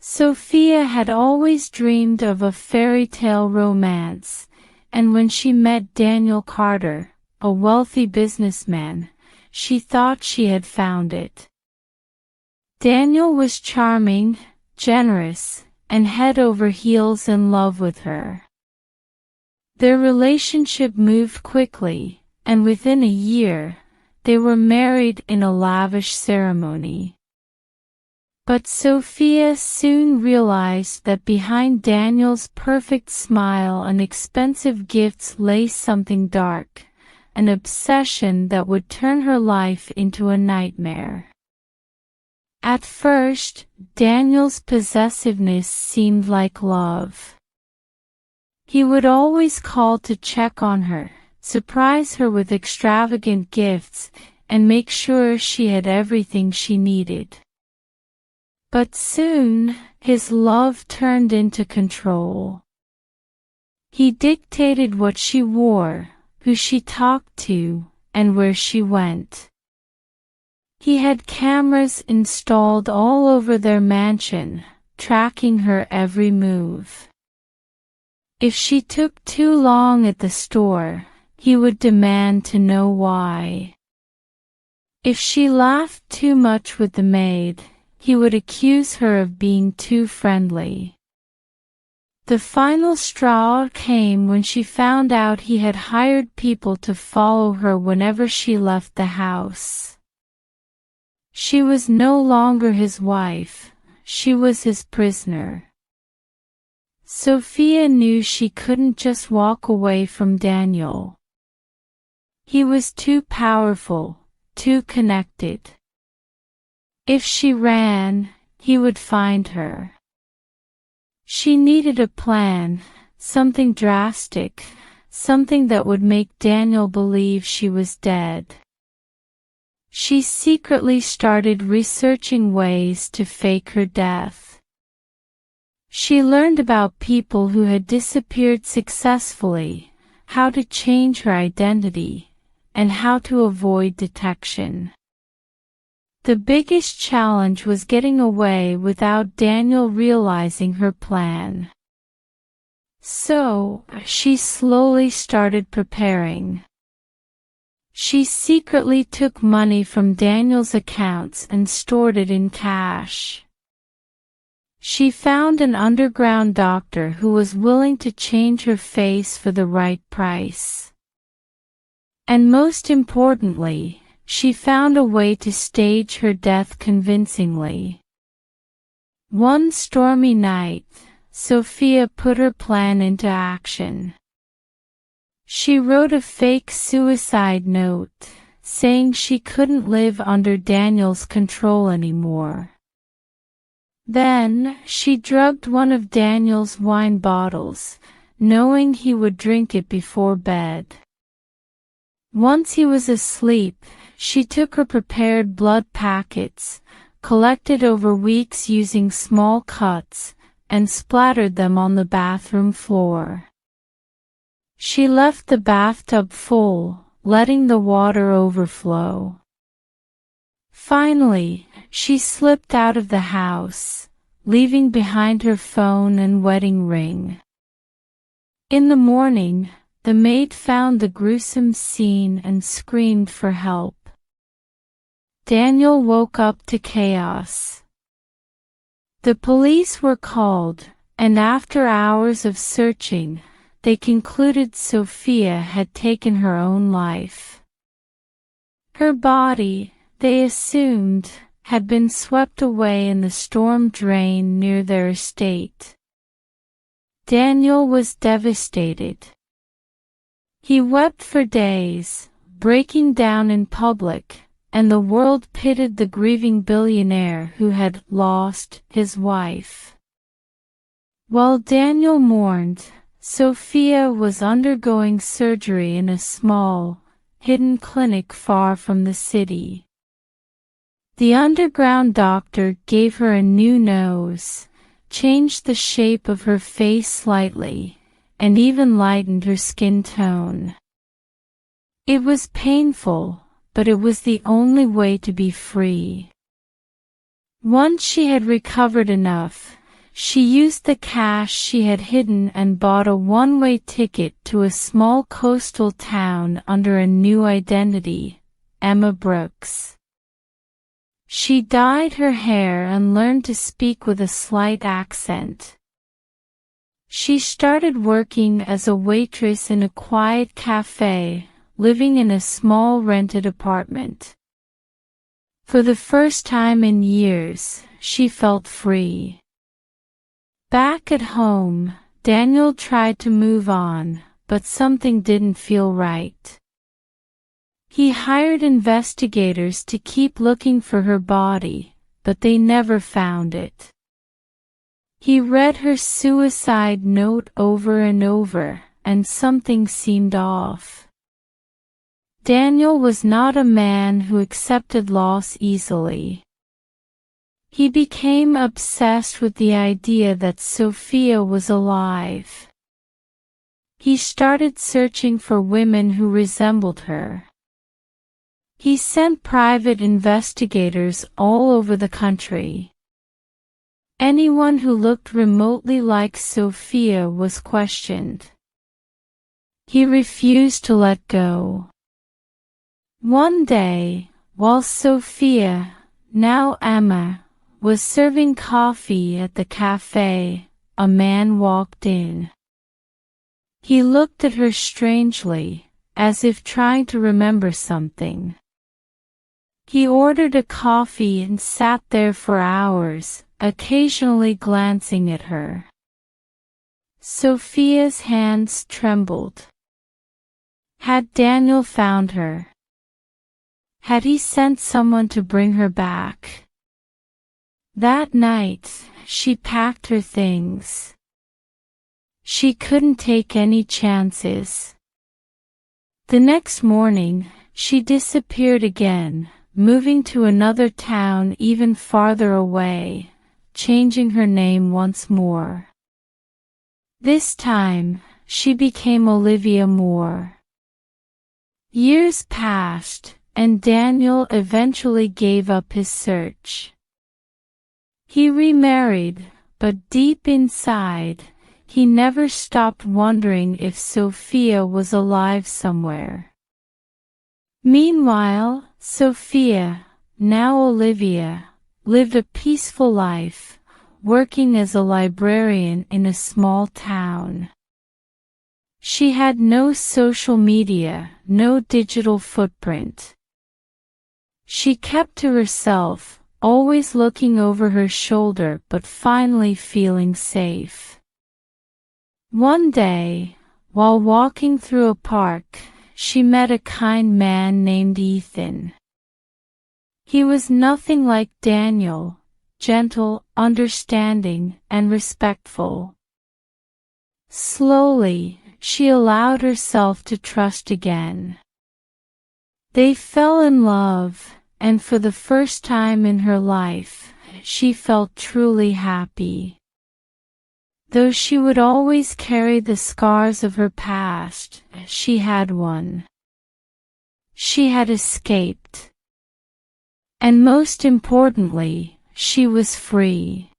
Sophia had always dreamed of a fairy tale romance, and when she met Daniel Carter, a wealthy businessman, she thought she had found it. Daniel was charming, generous, and head over heels in love with her. Their relationship moved quickly, and within a year, they were married in a lavish ceremony. But Sophia soon realized that behind Daniel's perfect smile and expensive gifts lay something dark, an obsession that would turn her life into a nightmare. At first, Daniel's possessiveness seemed like love. He would always call to check on her, surprise her with extravagant gifts, and make sure she had everything she needed. But soon, his love turned into control. He dictated what she wore, who she talked to, and where she went. He had cameras installed all over their mansion, tracking her every move. If she took too long at the store, he would demand to know why. If she laughed too much with the maid, he would accuse her of being too friendly. The final straw came when she found out he had hired people to follow her whenever she left the house. She was no longer his wife, she was his prisoner. Sophia knew she couldn't just walk away from Daniel. He was too powerful, too connected. If she ran, he would find her. She needed a plan, something drastic, something that would make Daniel believe she was dead. She secretly started researching ways to fake her death. She learned about people who had disappeared successfully, how to change her identity, and how to avoid detection. The biggest challenge was getting away without Daniel realizing her plan. So, she slowly started preparing. She secretly took money from Daniel's accounts and stored it in cash. She found an underground doctor who was willing to change her face for the right price. And most importantly, she found a way to stage her death convincingly. One stormy night, Sophia put her plan into action. She wrote a fake suicide note, saying she couldn't live under Daniel's control anymore. Then, she drugged one of Daniel's wine bottles, knowing he would drink it before bed. Once he was asleep, she took her prepared blood packets, collected over weeks using small cuts, and splattered them on the bathroom floor. She left the bathtub full, letting the water overflow. Finally, she slipped out of the house, leaving behind her phone and wedding ring. In the morning, the maid found the gruesome scene and screamed for help. Daniel woke up to chaos. The police were called, and after hours of searching, they concluded Sophia had taken her own life. Her body, they assumed, had been swept away in the storm drain near their estate. Daniel was devastated. He wept for days, breaking down in public, and the world pitied the grieving billionaire who had lost his wife. While Daniel mourned, Sophia was undergoing surgery in a small, hidden clinic far from the city. The underground doctor gave her a new nose, changed the shape of her face slightly, and even lightened her skin tone. It was painful, but it was the only way to be free. Once she had recovered enough, She used the cash she had hidden and bought a one-way ticket to a small coastal town under a new identity, Emma Brooks. She dyed her hair and learned to speak with a slight accent. She started working as a waitress in a quiet cafe, living in a small rented apartment. For the first time in years, she felt free. Back at home, Daniel tried to move on, but something didn't feel right. He hired investigators to keep looking for her body, but they never found it. He read her suicide note over and over, and something seemed off. Daniel was not a man who accepted loss easily. He became obsessed with the idea that Sophia was alive. He started searching for women who resembled her. He sent private investigators all over the country. Anyone who looked remotely like Sophia was questioned. He refused to let go. One day, while Sophia, now Emma, was serving coffee at the cafe, a man walked in. He looked at her strangely, as if trying to remember something. He ordered a coffee and sat there for hours, occasionally glancing at her. Sophia's hands trembled. Had Daniel found her? Had he sent someone to bring her back? That night, she packed her things. She couldn't take any chances. The next morning, she disappeared again, moving to another town even farther away, changing her name once more. This time, she became Olivia Moore. Years passed, and Daniel eventually gave up his search. He remarried, but deep inside, he never stopped wondering if Sophia was alive somewhere. Meanwhile, Sophia, now Olivia, lived a peaceful life, working as a librarian in a small town. She had no social media, no digital footprint. She kept to herself, always looking over her shoulder but finally feeling safe. One day, while walking through a park, she met a kind man named Ethan. He was nothing like Daniel, gentle, understanding, and respectful. Slowly, she allowed herself to trust again. They fell in love, and for the first time in her life, she felt truly happy. Though she would always carry the scars of her past, she had won. She had escaped. And most importantly, she was free.